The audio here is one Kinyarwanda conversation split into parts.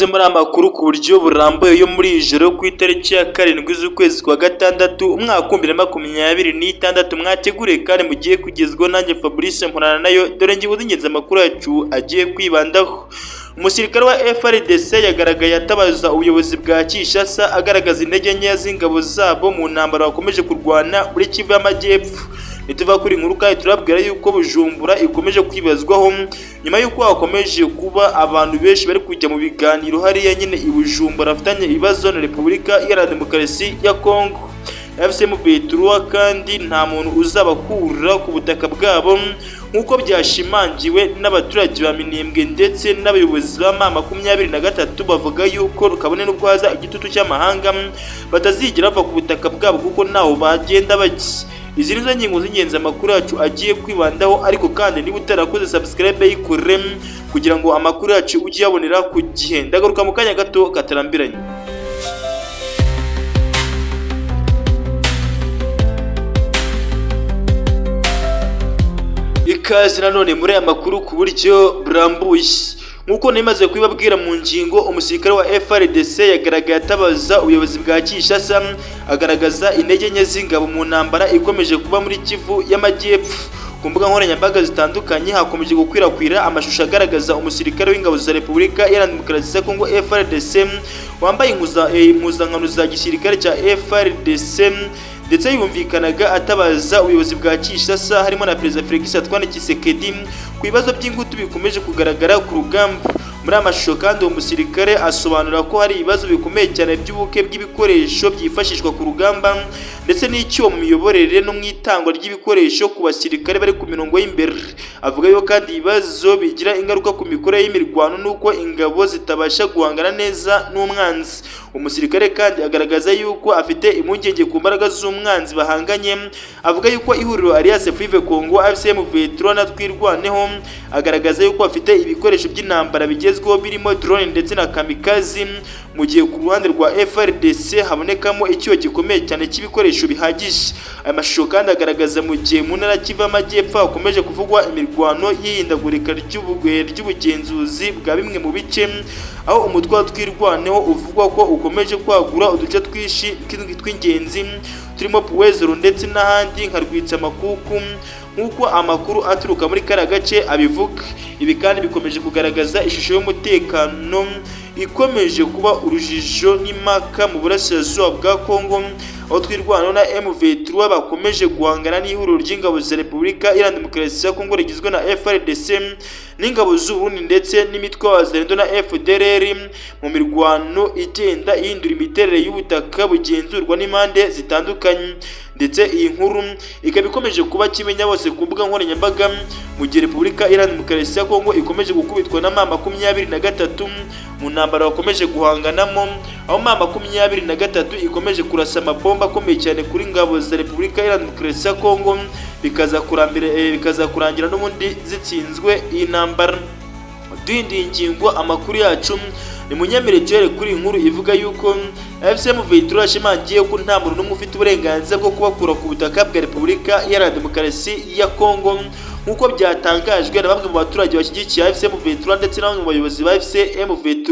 ikaze muri amakuru ku buryo burambuye yo muri ijoro ku itariki ya 7 z'ukwezi kwa gatandatu umwaka wa 2026 mwateguriye kandi mugiye kugezwa nanjye Fabrice Mporana nayo dore ngiye uzingenza amakuru yacu agiye kwibandaho. Umusirikare wa FARDC yagaragaye atabaza ubuyobozi bwa Kinshasa agaragaza intege nke z'ingabo zabo mu ntambara bakomeje kurwana muri Kivu y'Amajyepfo. Nituva kuri inkuru kandi turabwira yuko Bujumbura ikomeje kwibazwaho nyuma yuko hakomeje kuba abantu benshi bari kujya mu biganiro hariya nyine i Bujumbura afitanye ibibazo na Repubulika Iharanira Demokarasi ya Kongo. FCM23 kandi nta muntu uzabakura ku butaka bwabo nkuko byashimangiwe n'abaturage ba Minembwe ndetse n'abayobozi ba M23 bavuga yuko kabone n'ubwo haza igitutu cy'amahanga batazigera bava ku butaka bwabo kuko naho bagenda bajya. Izi nizo ngingo z'ingenzi amakuru yacu agiye kwibandaho, ariko kandi niba utarakoze subscribe yikore kugira ngo amakuru yacu ujye yabonera ku gihe. Ndagaruka mu kanya gato katarambiranye. Ikaze nanone muri aya makuru ku buryo burambuye. Nkuko nimaze kubibabwira mu ngingo, umusirikare wa FARDC yagaragaye atabaza ubuyobozi bwa Kinshasa agaragaza intege nke z'ingabo mu ntambara ikomeje kuba muri Kivu y'Amajyepfo. Ku mbuga nkoranyambaga zitandukanye hakomeje gukwirakwira amashusho agaragaza umusirikare w'ingabo za Repubulika Iharanira Demokarasi ya Kongo FARDC wambaye impuzankano za gisirikare cya FARDC ndetse yumvikanaga atabaza ubuyobozi bwa Kinshasa harimo na Perezida Felix Antoine Tshisekedi ku bibazo by'ingutu bikomeje kugaragara ku rugamba. Muri amashusho kandi uwo musirikare asobanura ko hari ibibazo bikomeye cyane by'ubuke bw'ibikoresho byifashishwa ku rugamba ndetse n'icyo mu miyoborere no mu itangwa ry'ibikoresho ku basirikare bari ku mirongo y'imbere. Avuga yo kandi ibibazo bigira ingaruka ku mikorere y'imirwano nuko ingabo zitabasha guhangana neza n'umwanzi. Umusirikare kandi agaragaza yuko afite impungenge ku mbaraga z'umwanzi bahanganye. Avuga yuko ihuriro Alliance Fleuve Congo FCM23 na Twirwaneho agaragaza yuko afite ibikoresho by'intambara bigezweho birimo drone ndetse na kamikazi, mu gihe ku ruhande rwa FARDC habonekamo icyuho gikomeye cyane cy'ibikoresho bihagije. Aya mashusho kandi agaragaza mu gihe mu ntara Kivu y'Amajyepfo hakomeje kuvugwa imirwano y'ihindagurika ry'ubugenzuzi bwa bimwe mu bice, aho umutwe wa Twirwaneho uvugwa ko ukomeje kwagura uduce twinshi tw'ingenzi turimo Puwezero ndetse n'ahandi nka Rwitsamakuku nk'uko amakuru aturuka muri kariya gace abivuga. Ibi kandi bikomeje kugaragaza ishusho y'umutekano ikomeje kuba urujijo n'impaka mu burasirazuba bwa Kongo, aho Twirwaneho na M23 bakomeje guhangana n'ihuriro ry'ingabo za Repubulika Iharanira Demokarasi ya Kongo rigizwe na FARDC n'ingabo z'Uburundi ndetse n'imitwe wa Wazalendo na FDLR mu mirwano igenda ihindura imiterere y'ubutaka bugenzurwa n'impande zitandukanye. Ndetse iyi nkuru ikaba ikomeje kuba kimenya bose ku mbuga nkoranyambaga mu gihe Repubulika Iharanira Demokarasi ya Kongo ikomeje gukubitwa na M23 mu ntambara bakomeje guhanganamo, aho M23 ikomeje kurasa amabomba akomeye cyane kuri ngabo za Repubulika Iharanira Demokarasi ya Kongo bikaza kurangira n'ubundi zitsinzwe iyi ntambara. Duhindura ingingo amakuru yacu ni munyamirejere kuri inkuru ivuga yuko FCM23 yashimangiye ko nta muntu n'umwe ufite uburenganzira bwo kubakura ku butaka bwa Repubulika Iharanira Demokarasi ya Kongo nkuko byatangajwe na bamwe mu baturage bashyigikiye FCM23 ndetse na bamwe mu bayobozi ba FCM23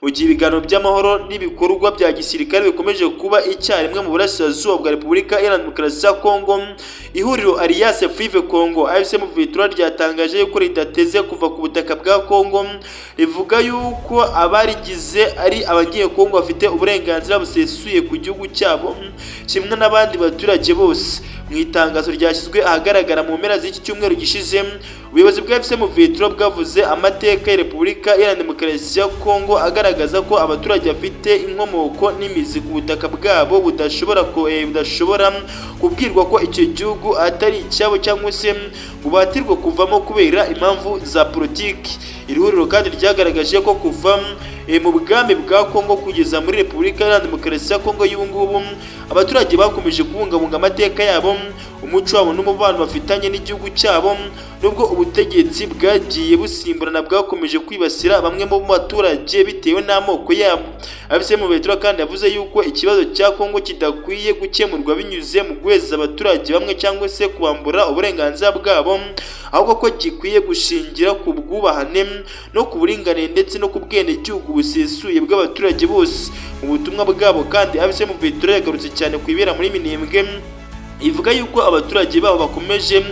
mu gihe ibiganiro by'amahoro n'ibikorwa bya gisirikare bikomeje kuba icyarimwe mu burasirazuba bwa Repubulika Iharanira Demokarasi ya Kongo. Ihuriro Alliance Fleuve Congo FCM23 ryatangaje yuko ridateze kuva ku butaka bwa Kongo, rivuga yuko abarigize ari abanyekongo bafite uburenganzira busesuye ku gihugu cyabo kimwe n'abandi baturage bose. Mu itangazo ryashyizwe ahagaragara mu mpera z'iki cyumweru gishize, ubuyobozi bwa FCM23 bwavuze amateka ya Repubulika Iharanira Demokarasi ya Kongo agaragaza ko abaturage bafite inkomoko n'imizi ku butaka bwabo budashobora kubwirwa ko icyo gihugu atari icyabo cyangwa se bubatirwa kuvamo kubera impamvu za politiki. Iri huriro kandi ryagaragaje ko kuva mu bwami bwa Kongo kugeza muri Repubulika Iharanira Demokarasi ya Kongo y'ubungubu abaturage bakomeje kubungabunga amateka yabo, umuco wabo n'umubano bafitanye n'igihugu cyabo, nubwo ubutegetsi bwagiye busimburana bwakomeje kwibasira bamwe mu baturage bitewe n'amoko yabo. AFC M23 kandi yavuze yuko ikibazo cya Kongo kidakwiye gukemurwa binyuze mu guheza abaturage bamwe cyangwa se kubambura uburenganzira bwabo, ahubwo ko gikwiye gushingira ku bwubahane no ku buringanire ndetse no ku bwenegihugu busesuye bw'abaturage bose. Mu butumwa bwabo kandi AFC M23 yagarutse cyane ku ibera muri Minembwe, ivuga yuko abaturage babo bakomeje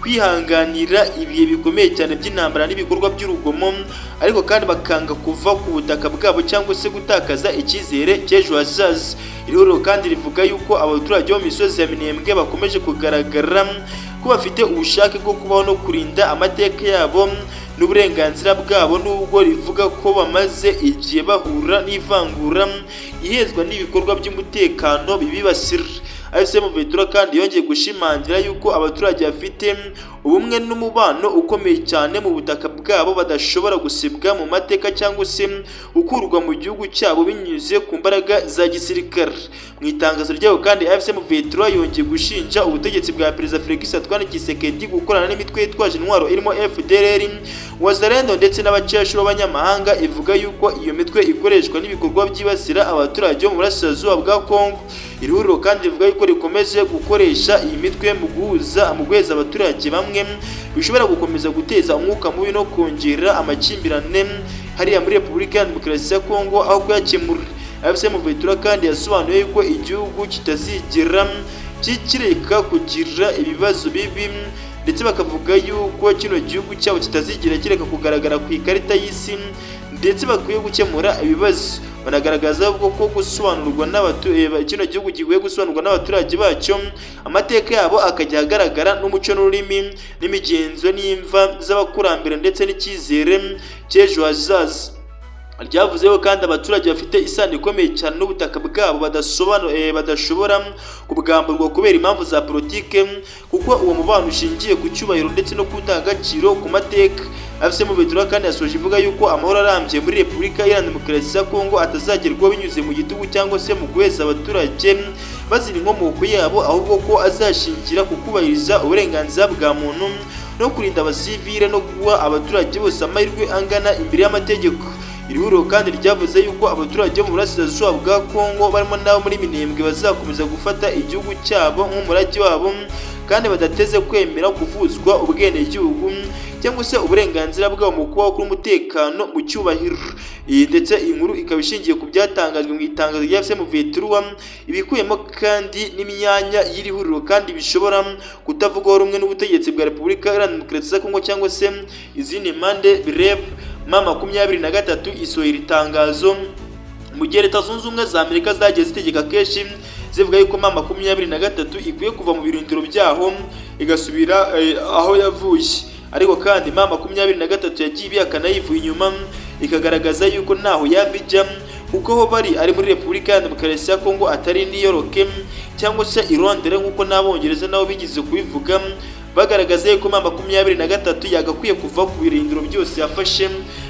kwihanganira ibihe bikomeye cyane by'intambara n'ibikorwa by'urugomo, ariko kandi bakanga kuva ku butaka bwabo cyangwa se gutakaza icyizere cy'ejo hazaza. Iri huriro kandi rivuga yuko abaturage bo mu misozi ya Minembwe bakomeje kugaragara ko bafite ubushake bwo kubaho no kurinda amateka yabo n'uburenganzira bwabo, nubwo rivuga ko bamaze igihe bahura n'ivangura, ihezwa n'ibikorwa by'umutekano bibibasira. AFC M23 kandi yongeye gushimangira yuko abaturage bafite ubumwe n'umubano ukomeye cyane mu butaka bwabo, badashobora gusibwa mu mateka cyangwa se gukurwa mu gihugu cyabo binyuze ku mbaraga za gisirikare. Mu itangazo ryabo kandi AFC M23 yongeye gushinja ubutegetsi bwa Perezida Felix Antoine Tshisekedi gukorana n'imitwe yitwaje intwaro irimo FDLR, Wazalendo ndetse n'abacashuro b'abanyamahanga, ivuga yuko iyo mitwe ikoreshwa n'ibikorwa byibasira abaturage mu burasirazuba bwa Kongo. Iri huriro kandi rivuga yuko rikomeje gukoresha iyi mitwe mu guheza abaturage bamwe, bishobora gukomeza guteza umwuka mubi no kongera amakimbirane hariya muri Repubulika ya Demokarasi ya Kongo aho kuyakemura. AFC M23 kandi yasobanuye yuko igihugu kitazigera kireka kugira ibibazo bibi, ndetse bakavuga yuko kino gihugu cyabo kitazigera kireka kugaragara ku ikarita y'isi, ndetse bakwiye gukemura ibibazo. Banagaragaza ko gusobanurwa kino gihugu gikwiye gusobanurwa n'abaturage bacyo, amateka yabo akajya agaragara n'umuco n'ururimi n'imigenzo n'imva z'abakurambere ndetse n'icyizere cy'ejo hazaza. Ryavuzeho kandi abaturage bafite isano ikomeye cyane n'ubutaka bwabo badashobora kubwamburwa kubera impamvu za politike, kuko uwo mubano ushingiye ku cyubahiro ndetse no ku ndangagaciro ku mateka. AFC M23 kandi yasoje ivuga yuko amahoro arambye muri Repubulika ya Demokarasi ya Kongo atazagerwaho binyuze mu gitugu cyangwa se mu guheza abaturage bazira inkomoko yabo, ahubwo ko azashingira ku kubahiriza uburenganzira bwa muntu no kurinda abasivile no guha abaturage bose amahirwe angana imbere y'amategeko. Iri huriro kandi ryavuze yuko abaturage bo mu burasirazuba bwa Kongo barimo n'abo muri Minembwe bazakomeza gufata igihugu cyabo nk'umurage wabo, kandi badateze kwemera kuvuzwa ubwenegihugu cyangwa se uburenganzira bwabo mu kubaho k'umutekano mu cyubahiro. Iyi ndetse inkuru ikaba ishingiye ku byatangajwe mu itangazo rya AFC M23, ibikuyemo kandi n'imyanya y'iri huriro kandi bishobora kutavugwaho rumwe n'ubutegetsi bwa Repubulika ya Demokarasi ya Kongo cyangwa se izindi mpande bireba. M23 isohora itangazo mu gihe Leta Zunze Ubumwe za Amerika zagiye zitegeka kenshi zivuga yuko M23 ikwiye kuva mu birindiro byaho igasubira aho yavuye, ariko kandi M23 yagiye ibihakana yivuye inyuma, ikagaragaza yuko naho yabijya kuko ho bari ari muri Repubulika ya Demokarasi ya Kongo atari New York cyangwa se i Londres nk'uko n'Abongereza nabo bigize kubivuga, bagaragaza yuko M23 yagakwiye kuva ku birindiro byose yafashe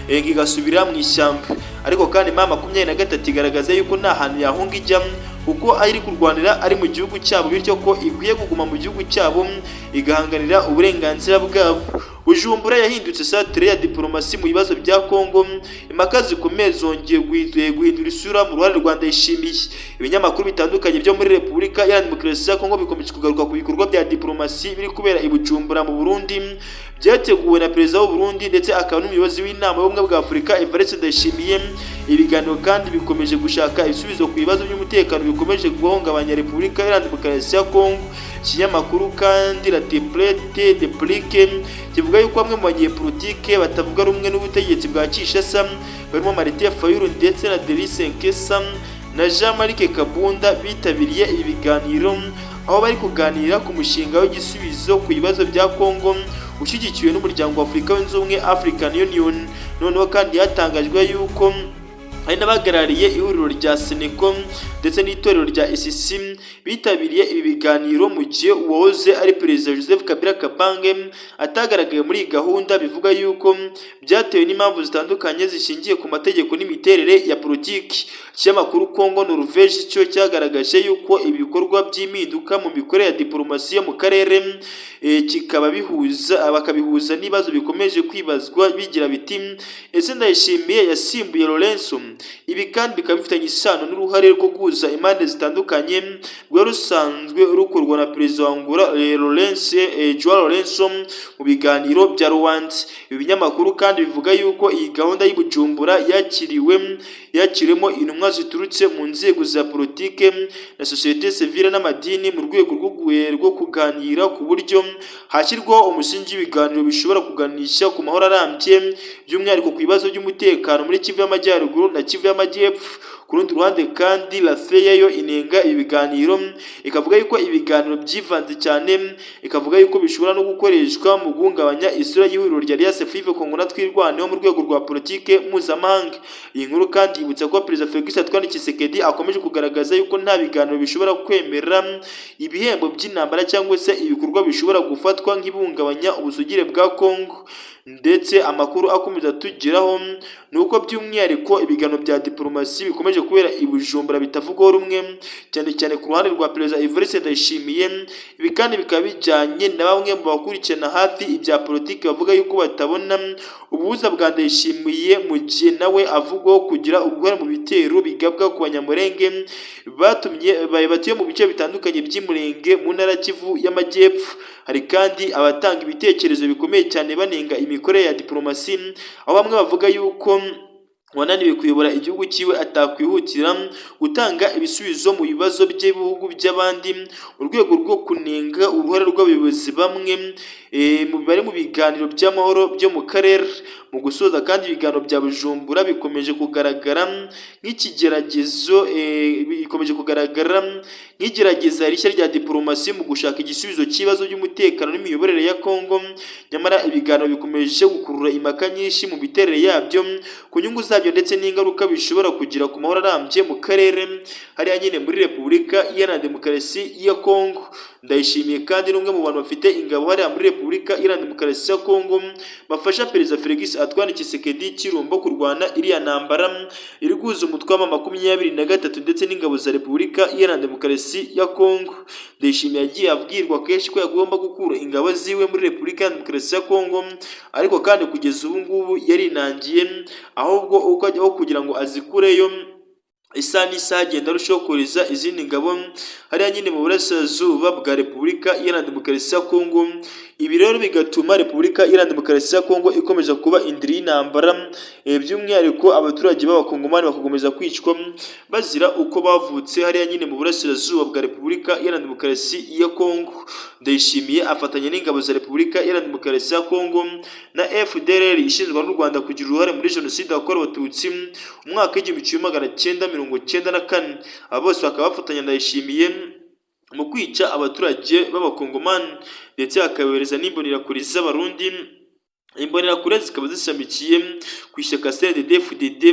igasubira mu ishyamba. Ariko kandi M23 igaragaza yuko nta hantu yahunga ijya kuko ari kurwanira ari mu gihugu cyabo, bityo ko ikwiye kuguma mu gihugu cyabo igahanganira uburenganzira bwabo. Bujumbura yahindutse centre ya diplomasi mu bibazo bya Kongo, impaka zikomeye zongeye guhindura isura mu ruhare rwa Ndayishimiye. Ibinyamakuru bitandukanye byo muri Repubulika ya Demokarasi ya Kongo bikomeje kugaruka ku bikorwa bya diplomasi biri kubera i Bujumbura mu Burundi, byateguwe na Perezida w'u Burundi ndetse akaba n'umuyobozi w'inama y'ubumwe bwa Afurika Evariste Ndayishimiye. Ibiganiro kandi bikomeje gushaka ibisubizo ku bibazo by'umutekano bikomeje guhungabanya Repubulika ya Demokarasi ya Kongo. Ikinyamakuru kandi La Template de Plique kivuga yuko bamwe mu banyepolitike batavuga rumwe n'ubutegetsi bwa Kinshasa barimo Martin Fayulu ndetse na Denis Nkesa na Jean-Marc Kabunda bitabiriye ibi biganiro, aho bari kuganira ku mushinga w'igisubizo ku bibazo bya Kongo ushyigikiwe n'umuryango wa Afurika wunze ubumwe African Union. Noneho kandi yatangajwe yuko hari n'abahagarariye ihuriro rya Seneko ndetse n'itorero rya ECC bitabiriye ibi biganiro mu gihe uwahoze ari perezida Joseph Kabila Kabange atagaragaye muri iyi gahunda, bivuga yuko byatewe n'impamvu zitandukanye zishingiye ku mategeko n'imiterere ya politiki. Ikinyamakuru Congo Norvège cyo cyagaragaje yuko ibi bikorwa by'impinduka mu mikorere ya diplomasi yo mu karere bakabihuza n'ibibazo bikomeje kwibazwa bigira biti ese Ndayishimiye yasimbuye Lorenzo. Ibi kandi bikaba bifitanye isano n'uruhare rwo guhuza impande zitandukanye rwari rusanzwe rukorwa na perezida wa Angola Joao Lorenzo mu biganiro bya Rwanda. Ibi binyamakuru kandi bivuga yuko iyi gahunda y'Ibujumbura yakiriwemo intumwa ziturutse mu nzego za politike na societe civile n'amadini mu rwego rwo kuganira ku buryo hashyirwaho umusingi w'ibiganiro bishobora kuganisha ku mahoro arambye, by'umwihariko ku bibazo by'umutekano muri Kivu y'Amajyaruguru na Kivu y'Amajyepfo. Ku rundi ruhande kandi Lafeya yo inenga ibi biganiro, ikavuga yuko ibiganiro byivanze cyane, ikavuga yuko bishobora no gukoreshwa mu guhungabanya isura y'ihuriro rya Alliance Fleuve Congo na Twirwaneho mu rwego rwa politike mpuzamahanga. Iyi nkuru kandi yibutsa ko Perezida Félix Antoine Tshisekedi akomeje kugaragaza yuko nta biganiro bishobora kwemera ibihembo by'intambara cyangwa se ibikorwa bishobora gufatwa nk'ibihungabanya ubusugire bwa Congo. Ndetse amakuru akomeza tugeraho ni uko by'umwihariko ibiganiro bya diplomasi bikomeje kubera i Bujumbura bitavugwaho rumwe, cyane cyane ku ruhande rwa Perezida Evariste Ndayishimiye. Ibi kandi bikaba bijyanye na bamwe mu bakurikirana hafi ibya politiki bavuga yuko batabona ubuhuza bwa Ndayishimiye mu gihe nawe avugwaho kugira uruhare mu bitero bigabwa ku Banyamulenge batuye mu bice bitandukanye by'Umurenge mu ntara Kivu y'Amajyepfo. Hari kandi abatanga ibitekerezo bikomeye cyane banenga imikorere ya diplomasi, aho bamwe bavuga yuko wananiwe kuyobora igihugu cyiwe atakwihutira gutanga ibisubizo mu bibazo by'ibihugu by'abandi mu rwego rwo kunenga uruhare rw'abayobozi bamwe bari mu biganiro by'amahoro byo mu karere. Mu gusoza kandi ibiganiro bya Bujumbura bikomeje kugaragara nk'igerageza rishya rya diplomasi mu gushaka igisubizo cy'ibibazo by'umutekano n'imiyoborere ya Congo. Nyamara ibiganiro bikomeje gukurura impaka nyinshi mu miterere yabyo, ku nyungu zabyo ndetse n'ingaruka bishobora kugira ku mahoro arambye mu karere hariya nyine muri Repubulika Iharanira Demokarasi ya Congo. Ndayishimiye kandi n'umwe mu bantu bafite ingabo hariya muri Repubulika Iharanira Demokarasi ya Congo bafasha Perezida Félix Antoine Tshisekedi Chilombo kurwana iriya ntambara iri guhuza umutwe wa 23 ndetse n'ingabo za Repubulika Iharanira Demokarasi ya Congo. Ndayishimiye yagiye abwirwa kenshi ko yagomba gukura ingabo ziwe muri Repubulika Iharanira Demokarasi ya Congo, ariko kandi kugeza ubu ngubu yarinangiye, ahubwo uko ajyaho kugira ngo azikureyo isaha n'isaha agenda arushaho kohereza izindi ngabo hariya nyine mu burasirazuba bwa Repubulika Iharanira Demokarasi ya Congo. Ibi rero bigatuma Repubulika Iharanira Demokarasi ya Congo ikomeje kuba indiri y'intambara, by'umwihariko abaturage b'abakongomani bakakomeza kwicwa bazira uko bavutse hariya nyine mu burasirazuba bwa Repubulika Iharanira Demokarasi ya Congo. Ndayishimiye afatanya n'ingabo za Repubulika Iharanira Demokarasi ya Congo na FDLR ishinzwe n'u Rwanda kugira uruhare muri jenoside yakorewe Abatutsi mu mwaka w'1994. Aba bose bakaba bafatanya Ndayishimiye mu kwica abaturage b'abakongomani ndetse akayohereza n'imbonerakure z'abarundi. Imbonerakure zikaba zishamikiye ku ishyaka CNDD-FDD,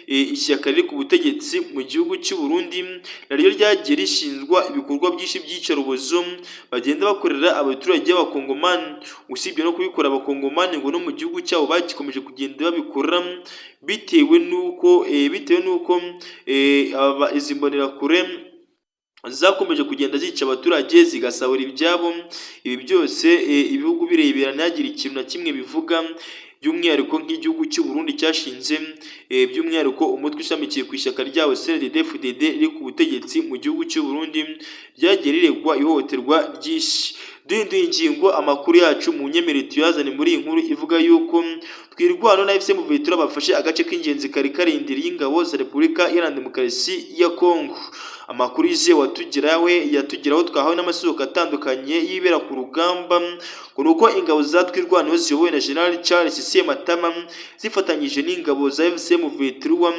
ishyaka riri ku butegetsi mu gihugu cy'u Burundi, naryo ryagiye rishinjwa ibikorwa byinshi by'iyicarubozo bagenda bakorera abaturage b'abakongomani. Usibye no kubikora abakongomani ngo no mu gihugu cyabo bagikomeje kugenda babikora bitewe n'uko izi mbonerakure zakomeje kugenda zica abaturage zigasahura ibyabo. Ibi byose ibihugu birebera ntihagire ikintu na kimwe bivuga, by'umwihariko nk'igihugu cy'u Burundi cyashinze by'umwihariko umutwe ushamikiye ku ishyaka ryabo CNDD-FDD riri ku butegetsi mu gihugu cy'u Burundi, ryagiye riregwa ihohoterwa ryinshi. Duhinduye ingingo amakuru yacu mu nyemerere tuyazane muri iyi nkuru ivuga yuko Twirwaneho na FCM Vitura bafashe agace k'ingenzi kari karindiriye ingabo za Repubulika Iharanira Demokarasi ya Congo. Amakuru yize yatugeraho twahawe n'amasoko atandukanye yibera ku rugamba ngo nuko ingabo za Twirwaneho ziyobowe na General Charles Sematama zifatanyije n'ingabo za FCM Vitura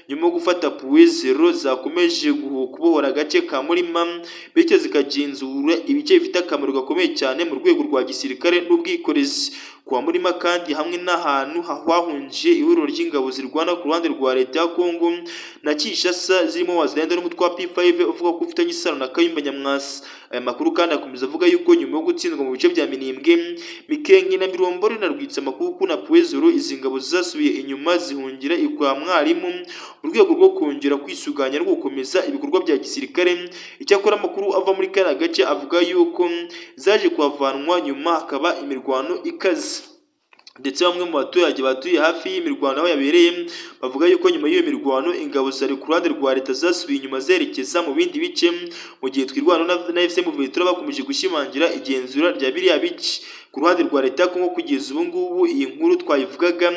nyuma yo gufata Puwezero zakomeje kubohora agace ka Murima, bityo zikagenzura ibice bifite akamaro gakomeye cyane mu rwego rwa gisirikare n'ubwikorezi. kwa Murima kandi hamwe n'ahantu hahwahunje ihuriro ry'ingabo zirwana ku ruhande rwa leta ya Kongo na Kinshasa zirimo wazalendo n'umutwe wa P5 uvuga ko ufitanye isano na Kayumba Nyamwasa. Aya makuru kandi akomeza avuga yuko nyuma yo gutsindwa mu bice bya Minembwe, Mikenge na Mirombore na Rwitsamakuku na Pwezuru, izi ngabo zasubiye inyuma zihungira ikwa Mwarimu mu rwego rwo kongera kwisuganya no gukomeza ibikorwa bya gisirikare. Icyakora amakuru ava muri kariya gace avuga yuko zaje kuhavanwa nyuma hakaba imirwano ikaze, ndetse bamwe mu baturage batuye hafi y'imirwano aho yabereye bavuga yuko nyuma y'iyo mirwano ingabo zari ku ruhande rwa leta zasubiye inyuma zerekeza mu bindi bice, mu gihe twirwano na FCM Vitura bakomeje gushimangira igenzura rya biriya bice ku ruhande rwa leta ya Kongo. Kugeza ubu ngubu iyi nkuru twayivugaga